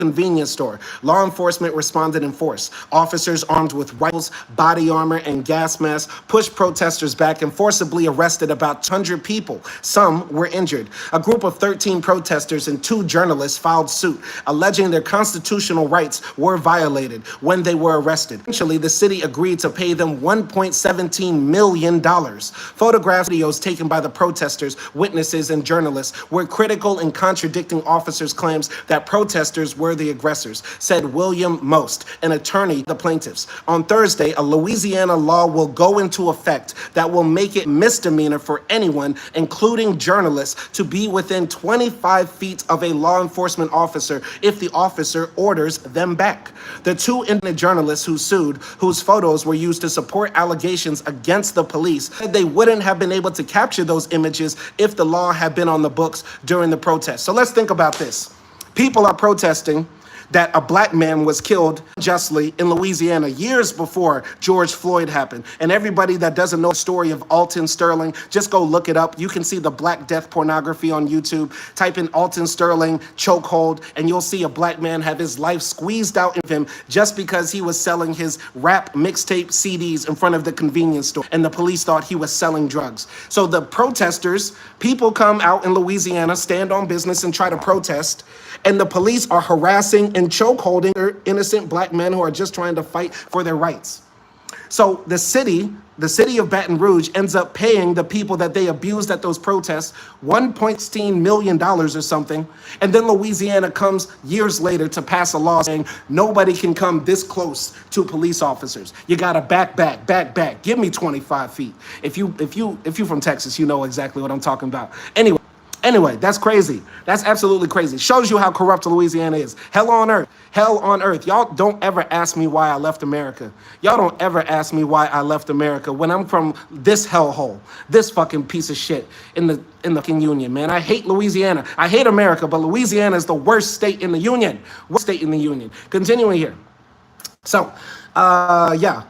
convenience store. Law enforcement responded in force. Officers armed with rifles, body armor, and gas masks pushed protesters back and forcibly arrested about 200 people. Some were injured. A group of 13 protesters and 2 journalists filed suit, alleging their constitutional rights were violated when they were arrested. Eventually, the city agreed to pay them $1.17 million. Photographs and videos taken by the protesters, witnesses, and journalists were critical in contradicting officers' claims that protesters were the aggressors, said William Most, an attorney for the plaintiffs. On Thursday, a Louisiana law will go into effect that will make it misdemeanor for anyone, including journalists, to be within 25 feet of a law enforcement officer if the officer orders them back. The 2 independent journalists who sued, whose photos were used to support allegations against the police, said they wouldn't have been able to capture those images if the law had been on the books during the protest. So let's think about this. People are protesting that a black man was killed justly in Louisiana years before George Floyd happened. And everybody that doesn't know the story of Alton Sterling, just go look it up. You can see the Black Death pornography on YouTube. Type in Alton Sterling chokehold, and you'll see a black man have his life squeezed out of him just because he was selling his rap mixtape CDs in front of the convenience store, and the police thought he was selling drugs. So the protesters, people come out in Louisiana, stand on business and try to protest, and the police are harassing and chokeholding innocent black men who are just trying to fight for their rights. So the city of Baton Rouge ends up paying the people that they abused at those protests $1.16 million or something. And then Louisiana comes years later to pass a law saying nobody can come this close to police officers. You gotta back. Give me 25 feet. If you from Texas, you know exactly what I'm talking about. Anyway, that's crazy. That's absolutely crazy. Shows you how corrupt Louisiana is. Hell on earth. Hell on earth. Y'all don't ever ask me why I left America. Y'all don't ever ask me why I left America when I'm from this hellhole, this fucking piece of shit in the fucking union, man. I hate Louisiana. I hate America, but Louisiana is the worst state in the union. Worst state in the union. Continuing here. So, yeah.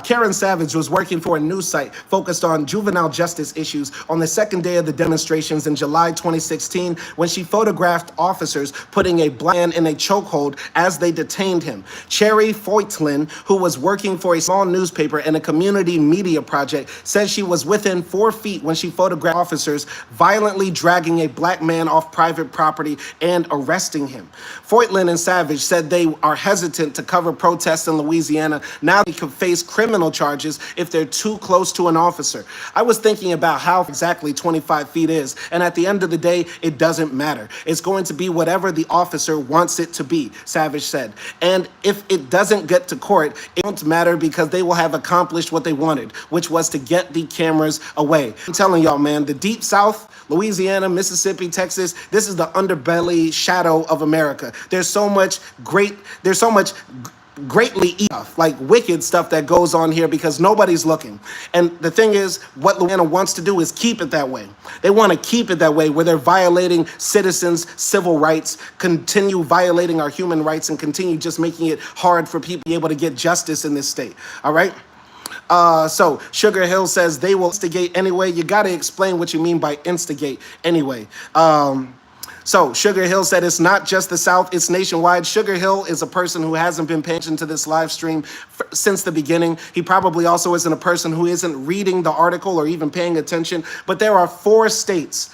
Karen Savage was working for a news site focused on juvenile justice issues on the second day of the demonstrations in July 2016 when she photographed officers putting a black man in a chokehold as they detained him. Cherry Foytlin, who was working for a small newspaper and a community media project, said she was within 4 feet when she photographed officers violently dragging a black man off private property and arresting him. Foytlin and Savage said they are hesitant to cover protests in Louisiana now they could face criminal charges if they're too close to an officer. I was thinking about how exactly 25 feet is, and at the end of the day, it doesn't matter. It's going to be whatever the officer wants it to be, Savage said. And if it doesn't get to court, it won't matter because they will have accomplished what they wanted, which was to get the cameras away. I'm telling y'all, man, the Deep South, Louisiana, Mississippi, Texas, this is the underbelly shadow of America. There's so much greatly like wicked stuff that goes on here because nobody's looking. And the thing is, what Louisiana wants to do is keep it that way. They want to keep it that way where they're violating citizens' civil rights, continue violating our human rights, and continue just making it hard for people to be able to get justice in this state. All right? So Sugar Hill says they will instigate anyway. You got to explain what you mean by instigate anyway. So Sugar Hill said it's not just the South, it's nationwide. Sugar Hill is a person who hasn't been paying attention to this live stream since the beginning. He probably also isn't a person who isn't reading the article or even paying attention. But there are 4 states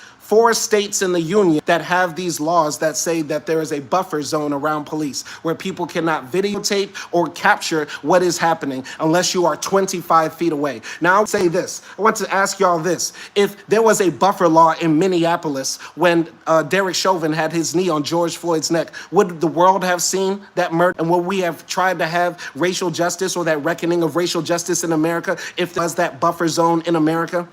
in the union that have these laws that say that there is a buffer zone around police where people cannot videotape or capture what is happening unless you are 25 feet away. Now, I'll say this. I want to ask y'all this. If there was a buffer law in Minneapolis when Derek Chauvin had his knee on George Floyd's neck, would the world have seen that murder? And would we have tried to have racial justice or that reckoning of racial justice in America if there was that buffer zone in America?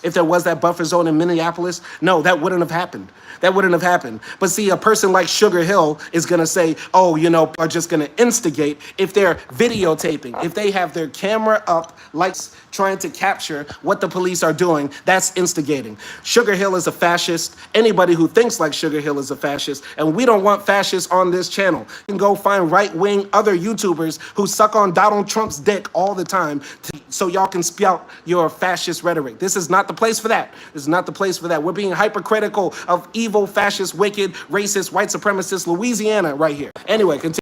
If there was that buffer zone in Minneapolis, no, that wouldn't have happened. That wouldn't have happened. But see, a person like Sugar Hill is going to say, oh, you know, are just going to instigate if they're videotaping, if they have their camera up, lights trying to capture what the police are doing, that's instigating. Sugar Hill is a fascist. Anybody who thinks like Sugar Hill is a fascist, and we don't want fascists on this channel. You can go find right-wing other YouTubers who suck on Donald Trump's dick all the time so y'all can spout your fascist rhetoric. This is not the the place for that. This is not the place for that. We're being hypercritical of evil, fascist, wicked, racist, white supremacist Louisiana right here. Anyway, continue.